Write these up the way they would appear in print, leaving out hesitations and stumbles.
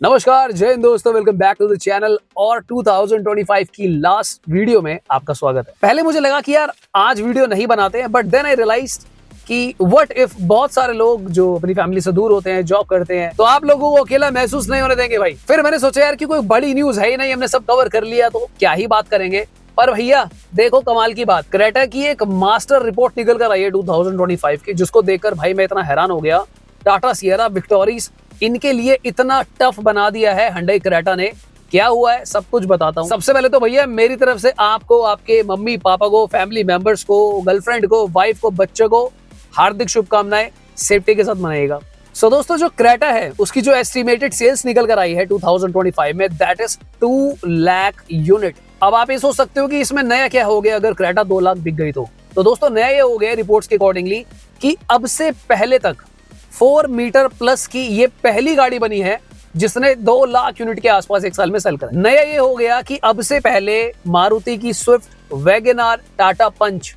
नमस्कार, जय हिंद दोस्तों, welcome back to the channel. और 2025 की लास्ट वीडियो में आपका स्वागत है। पहले मुझे लगा कि यार आज वीडियो नहीं बनाते हैं, बट देन आई रियलाइज्ड कि व्हाट इफ बहुत सारे लोग जो अपनी फैमिली से दूर होते हैं, जॉब करते हैं, तो आप लोगों को अकेला महसूस नहीं होने देंगे भाई। फिर मैंने सोचा यार कि कोई बड़ी न्यूज है ही नहीं, हमने सब कवर कर लिया तो क्या ही बात करेंगे। पर भैया देखो कमाल की बात, क्रेटा की एक मास्टर रिपोर्ट निकल कर आई है 2025 की, जिसको देखकर भाई मैं इतना हैरान हो गया। टाटा सियरा, विक्टोरीज, इनके लिए इतना टफ बना दिया है hyundai क्रेटा ने। क्या हुआ है सब कुछ बताता हूँ। सबसे पहले तो भैया मेरी तरफ से आपको, आपके मम्मी पापा को, फैमिली मेंबर्स को, गर्लफ्रेंड को, वाइफ को, बच्चे को हार्दिक शुभकामनाएं। सेफ्टी के साथ मनाइएगा। सो दोस्तों, जो क्रेटा है उसकी जो एस्टिमेटेड सेल्स निकल कर आई है 2025 में, दैट इज 2 लाख यूनिट। अब आप ये सोच सकते हो कि इसमें नया क्या हो गया अगर क्रेटा 2 लाख बिक गई तो दोस्तों नया ये हो गया रिपोर्ट्स के अकॉर्डिंगली कि अब से पहले तक 4 मीटर प्लस की ये पहली गाड़ी बनी है जिसने 2 लाख यूनिट के आसपास एक साल में सेल करा। नया ये हो गया कि अब से पहले मारुति की स्विफ्ट, वैगनआर, टाटा पंच,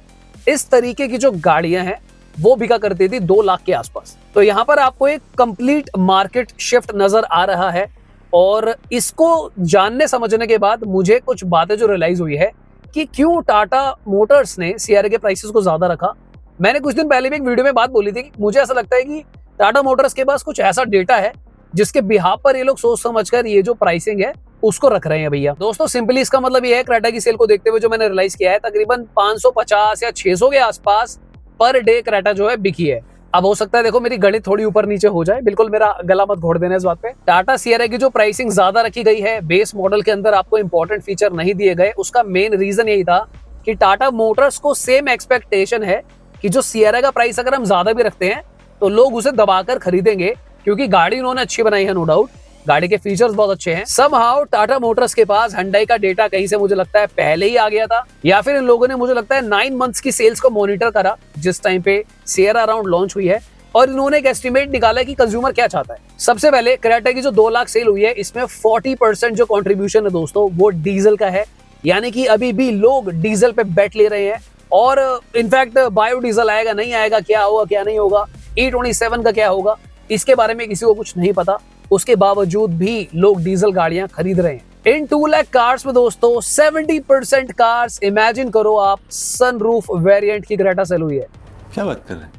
इस तरीके की जो गाड़ियां हैं वो बिका करती थी 2 लाख के आसपास। तो यहाँ पर आपको एक कंप्लीट मार्केट शिफ्ट नजर आ रहा है। और इसको जानने समझने के बाद मुझे कुछ बातें जो रियलाइज हुई है कि क्यों टाटा मोटर्स ने सीआरए के प्राइसेस को ज्यादा रखा। मैंने कुछ दिन पहले भी एक वीडियो में बात बोली थी कि मुझे ऐसा लगता है कि टाटा मोटर्स के पास कुछ ऐसा डेटा है जिसके बिहाफ पर ये लोग सोच समझकर ये जो प्राइसिंग है उसको रख रहे हैं भैया। दोस्तों सिंपली इसका मतलब ये है, क्रेटा की सेल को देखते हुए जो मैंने रियलाइज किया है, तकरीबन 550 या 600 के आसपास पर डे क्रेटा जो है बिकी है। अब हो सकता है देखो मेरी गणित थोड़ी ऊपर नीचे हो जाए, बिल्कुल मेरा गला मत घोट देना इस बात पे। टाटा सियरा की जो प्राइसिंग ज्यादा रखी गई है, बेस मॉडल के अंदर आपको इंपॉर्टेंट फीचर नहीं दिए गए, उसका मेन रीजन यही था कि टाटा मोटर्स को सेम एक्सपेक्टेशन है कि जो सियरा का प्राइस अगर हम ज्यादा भी रखते हैं तो लोग उसे दबाकर खरीदेंगे, क्योंकि गाड़ी उन्होंने अच्छी बनाई है, नो डाउट गाड़ी के फीचर्स बहुत अच्छे हैं। समहाउ टाटा मोटर्स के पास hyundai का डेटा कहीं से मुझे लगता है पहले ही आ गया था, या फिर इन लोगों ने मुझे लगता है 9 मंथ्स की सेल्स को मॉनिटर करा जिस टाइम पे सियरा अराउंड लॉन्च हुई है, और इन्होंने एक एस्टिमेट निकाला कि कंज्यूमर क्या चाहता है। सबसे पहले क्रेटा की जो 2 लाख सेल हुई है, इसमें 40% जो कॉन्ट्रीब्यूशन है दोस्तों वो डीजल का है, यानी कि अभी भी लोग डीजल पे बैठ ले रहे हैं। और इनफैक्ट बायोडीजल आएगा नहीं आएगा, क्या होगा क्या नहीं होगा, E27 का क्या होगा, इसके बारे में किसी को कुछ नहीं पता। उसके बावजूद भी लोग डीजल गाड़ियां खरीद रहे हैं। इन 2 लाख कार्स में दोस्तों 70% कार्स, इमेजिन करो आप, सनरूफ वेरिएंट की क्रेटा सेल हुई है। क्या बात कर रहे हैं?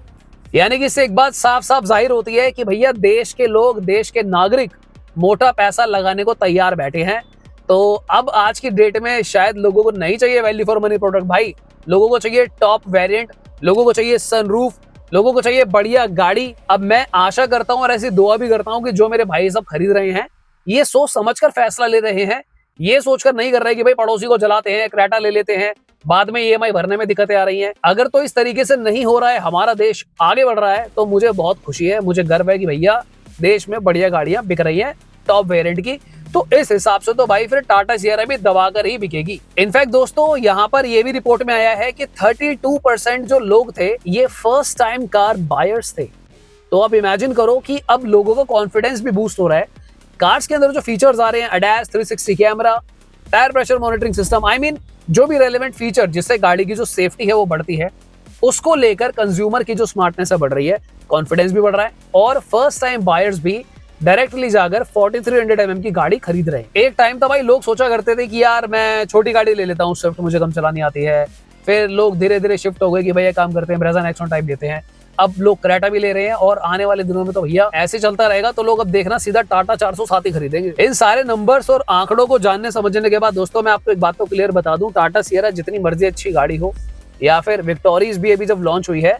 यानी कि इससे एक बात साफ साफ जाहिर होती है कि भैया देश के लोग, देश के नागरिक मोटा पैसा लगाने को तैयार बैठे हैं। तो अब आज की डेट में शायद लोगों को नहीं चाहिए वैल्यू फॉर मनी प्रोडक्ट भाई, लोगों को चाहिए टॉप वेरिएंट, लोगों को चाहिए सनरूफ, लोगों को चाहिए बढ़िया गाड़ी। अब मैं आशा करता हूं और ऐसी दुआ भी करता हूं कि जो मेरे भाई सब खरीद रहे हैं ये सोच समझकर फैसला ले रहे हैं, ये सोचकर नहीं कर रहे कि भाई पड़ोसी को जलाते हैं, क्रेटा ले लेते हैं, बाद में ईएमआई भरने में दिक्कतें आ रही हैं। अगर तो इस तरीके से नहीं हो रहा है, हमारा देश आगे बढ़ रहा है, तो मुझे बहुत खुशी है, मुझे गर्व है कि भैया देश में बढ़िया गाड़ियां बिक रही हैं टॉप वेरिएंट की। तो इस हिसाब से तो भाई फिर टाटा सियरा भी दबाकर ही बिकेगी। इनफैक्ट दोस्तों यहाँ पर ये भी रिपोर्ट में आया है कि 32% जो लोग थे ये फर्स्ट टाइम कार बायर्स थे। तो अब इमेजिन करो कि अब लोगों का कॉन्फिडेंस भी बूस्ट हो रहा है। कार्स के अंदर जो फीचर्स आ रहे हैं, ADAS, 360 camera, tyre pressure monitoring system, I mean जो भी रेलेवेंट फीचर जिससे गाड़ी की जो सेफ्टी है वो बढ़ती है, उसको लेकर कंज्यूमर की जो स्मार्टनेस है बढ़ रही है, कॉन्फिडेंस भी बढ़ रहा है, और फर्स्ट टाइम बायर्स भी डायरेक्टली जाकर 4300 mm की गाड़ी खरीद रहे हैं। एक टाइम था भाई लोग सोचा करते थे कि यार मैं छोटी गाड़ी ले लेता हूँ, स्विफ्ट मुझे कम चलानी आती है। फिर लोग धीरे धीरे शिफ्ट हो गए कि भैया काम करते हैं, ब्रेजा नेक्सॉन टाइप लेते हैं। अब लोग क्रेटा भी ले रहे हैं, और आने वाले दिनों में तो भैया ऐसे चलता रहेगा तो लोग अब देखना सीधा टाटा 407 ही खरीदेंगे। इन सारे नंबर्स और आंकड़ों को जानने समझने के बाद दोस्तों मैं आपको एक बात तो क्लियर बता दूं, टाटा सियरा जितनी मर्जी अच्छी गाड़ी हो, या फिर विक्टोरीज भी अभी जब लॉन्च हुई है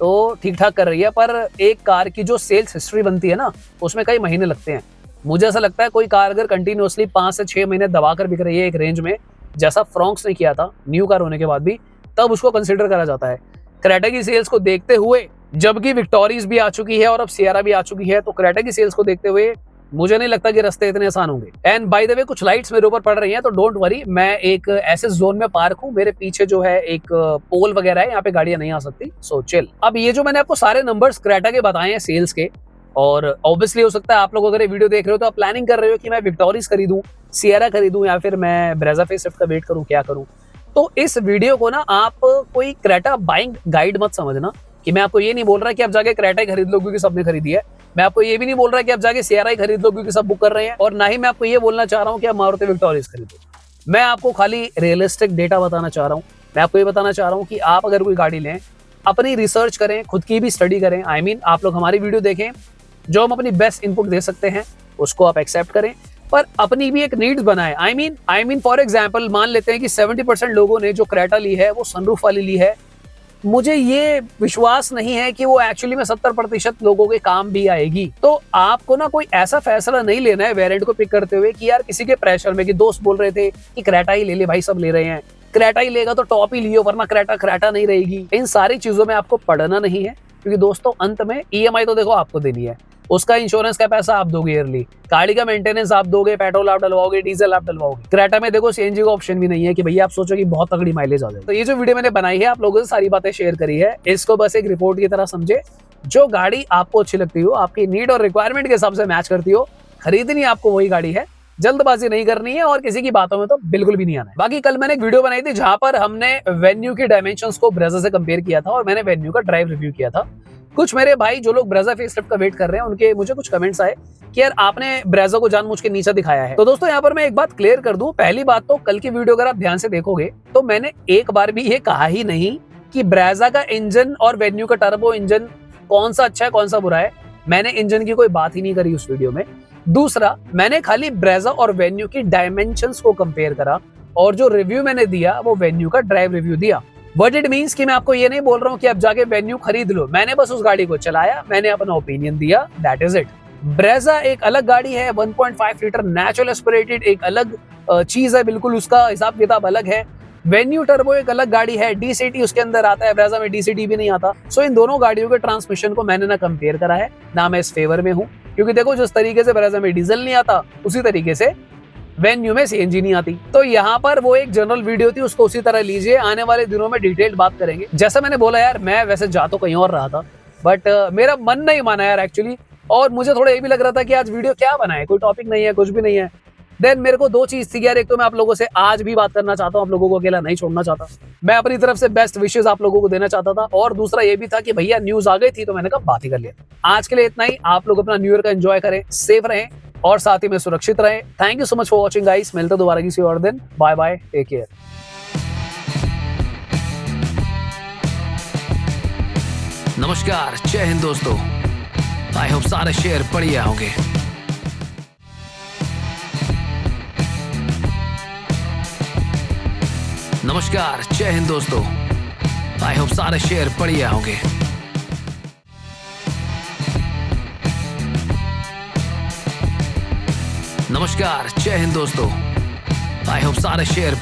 तो ठीक ठाक कर रही है, पर एक कार की जो सेल्स हिस्ट्री बनती है ना उसमें कई महीने लगते हैं। मुझे ऐसा लगता है कोई कार अगर कंटिन्यूअसली 5 से 6 महीने दबाकर बिक रही है एक रेंज में, जैसा फ्रॉन्क्स ने किया था न्यू कार होने के बाद भी, तब उसको कंसिडर करा जाता है। क्रेटा की सेल्स को देखते हुए, जबकि विक्टोरीज भी आ चुकी है और अब सियरा भी आ चुकी है, तो क्रेटा की सेल्स को देखते हुए मुझे नहीं लगता कि रास्ते इतने आसान होंगे। एंड बाय द वे कुछ लाइट्स मेरे ऊपर पड़ रही हैं, तो डोंट वरी, मैं एक ऐसे जोन में पार्क हूँ, मेरे पीछे जो है एक पोल वगैरह है, यहाँ पे गाड़ियां नहीं आ सकती, सो चिल। अब ये जो मैंने आपको सारे नंबर्स क्रेटा के बताए हैं सेल्स के, और ऑब्वियसली हो सकता है आप लोग अगर ये वीडियो देख रहे हो तो आप प्लानिंग कर रहे हो कि मैं विक्टोरीज खरीदूं, सियरा खरीदूं, या फिर मैं ब्रेजा फेस स्विफ्ट का वेट करूं, क्या करूं। तो इस वीडियो को ना आप कोई क्रेटा बाइंग गाइड मत समझना, कि मैं आपको ये नहीं बोल रहा कि आप जाके क्रेटा खरीद लो क्योंकि सबने खरीदी है। मैं आपको ये भी नहीं बोल रहा कि आप जाके सियारा खरीद लो क्योंकि सब बुक कर रहे हैं, और ना ही मैं आपको ये बोलना चाह रहा हूँ कि आप मारुति विक्टोरिया खरीदो। मैं आपको खाली रियलिस्टिक डेटा बताना चाह रहा हूँ। मैं आपको ये बताना चाह रहा हूँ कि आप अगर कोई गाड़ी लें, अपनी रिसर्च करें, खुद की भी स्टडी करें। आई मीन आप लोग हमारी वीडियो देखें, जो हम अपनी बेस्ट इनपुट दे सकते हैं उसको आप एक्सेप्ट करें, पर अपनी भी एक नीड्स बनाए। आई मीन फॉर एग्जांपल मान लेते हैं कि 70% लोगों ने जो क्रेटा ली है वो सनरूफ वाली ली है। मुझे ये विश्वास नहीं है कि वो एक्चुअली में 70% लोगों के काम भी आएगी। तो आपको ना कोई ऐसा फैसला नहीं लेना है वेरिएंट को पिक करते हुए कि यार किसी के प्रेशर में, कि दोस्त बोल रहे थे कि क्रेटा ही ले ले भाई, सब ले रहे हैं, क्रेटा ही लेगा तो टॉप ही लियो वरना क्रेटा नहीं रहेगी। इन सारी चीजों में आपको पढ़ना नहीं है, क्योंकि दोस्तों अंत में ईएमआई तो देखो आपको देनी है, उसका इंश्योरेंस का पैसा आप दोगे ईयरली, गाड़ी का मेंटेनेंस आप दोगे, पेट्रोल आप डलवाओगे, डीजल आप डलवाओगे। क्रेटा में देखो सीएनजी का ऑप्शन भी नहीं है कि भैया आप सोचो कि बहुत तगड़ी माइलेज आ जाए। तो ये जो वीडियो मैंने बनाई है, आप लोगों से सारी बातें शेयर करी है, इसको बस एक रिपोर्ट की तरह समझे। जो गाड़ी आपको अच्छी लगती हो, आपकी नीड और रिक्वायरमेंट के हिसाब से मैच करती हो, खरीदनी आपको वही गाड़ी है, जल्दबाजी नहीं करनी है और किसी की बातों में तो बिल्कुल भी नहीं आना है। बाकी कल मैंने एक वीडियो बनाई थी जहां पर हमने वेन्यू की डायमेंशंस को ब्रेजा से कंपेयर किया था और मैंने वेन्यू का ड्राइव रिव्यू किया था। कुछ मेरे भाई जो लोग ब्रेजा फेसलिफ्ट का वेट कर रहे हैं, उनके मुझे कुछ कमेंट्स आए कि यार आपने ब्रेजा को जानबूझ के नीचे दिखाया है। तो दोस्तों यहाँ पर मैं एक बात क्लियर कर दूं। पहली बात तो कल की वीडियो अगर आप ध्यान से देखोगे तो मैंने एक बार भी ये कहा ही नहीं कि ब्रेजा का इंजन और वेन्यू का टर्बो इंजन कौन सा अच्छा है कौन सा बुरा है। मैंने इंजन की कोई बात ही नहीं करी उस वीडियो में। दूसरा, मैंने खाली ब्रेजा और वेन्यू की डायमेंशंस को कंपेयर करा और जो रिव्यू मैंने दिया वो वेन्यू का ड्राइव रिव्यू दिया। व्हाट इट मींस कि मैं आपको ये नहीं बोल रहा हूँ कि आप जाके वेन्यू खरीद लो। मैंने बस उस गाड़ी को चलाया, मैंने अपना ओपिनियन दिया, दैट इज इट। ब्रेजा एक अलग गाड़ी है, 1.5 लीटर नेचुरल एस्पिरेटेड एक अलग चीज है, बिल्कुल उसका हिसाब किताब अलग है। वेन्यू टर्बो एक अलग गाड़ी है, डीसीटी उसके अंदर आता है, ब्रेजा में डीसीटी भी नहीं आता। सो इन दोनों गाड़ियों के ट्रांसमिशन को मैंने ना कंपेयर करा है, ना मैं इस फेवर में हूँ, क्योंकि देखो जिस तरीके से ब्रेजा में डीजल नहीं आता उसी तरीके से वेन्यू में सीएनजी नहीं आती। तो यहाँ पर वो एक जनरल वीडियो थी, उसको उसी तरह लीजिए। आने वाले दिनों में डिटेल्ड बात करेंगे। जैसा मैंने बोला यार, मैं वैसे जा तो कहीं और रहा था, बट मेरा मन नहीं माना यार एक्चुअली, और मुझे थोड़ा ये भी लग रहा था कि आज वीडियो क्या बनाए, कोई टॉपिक नहीं है, कुछ भी नहीं है। देन मेरे को दो चीज थी यार, एक तो मैं आप लोगों से आज भी बात करना चाहता हूँ, आप लोगों को अकेला नहीं छोड़ना चाहता, मैं अपनी तरफ से बेस्ट विशेष आप लोगों को देना चाहता था, और दूसरा ये भी था कि भैया न्यूज आ गई थी तो मैंने कहा बात ही कर लिया। आज के लिए इतना ही। आप लोग अपना न्यू ईयर का एंजॉय करें, सेफ रहें और साथ ही में सुरक्षित रहें। Thank you so much for watching guys. मिलते दोबारा किसी और दिन। Bye bye, take care. नमस्कार, जय हिंद दोस्तों। आई होप सारे शेयर बढ़िया होंगे। नमस्कार, जय हिंद दोस्तों। आई होप सारे शेयर बढ़िया होंगे। नमस्कार, जय हिंद दोस्तों। आई होप सारे शेयर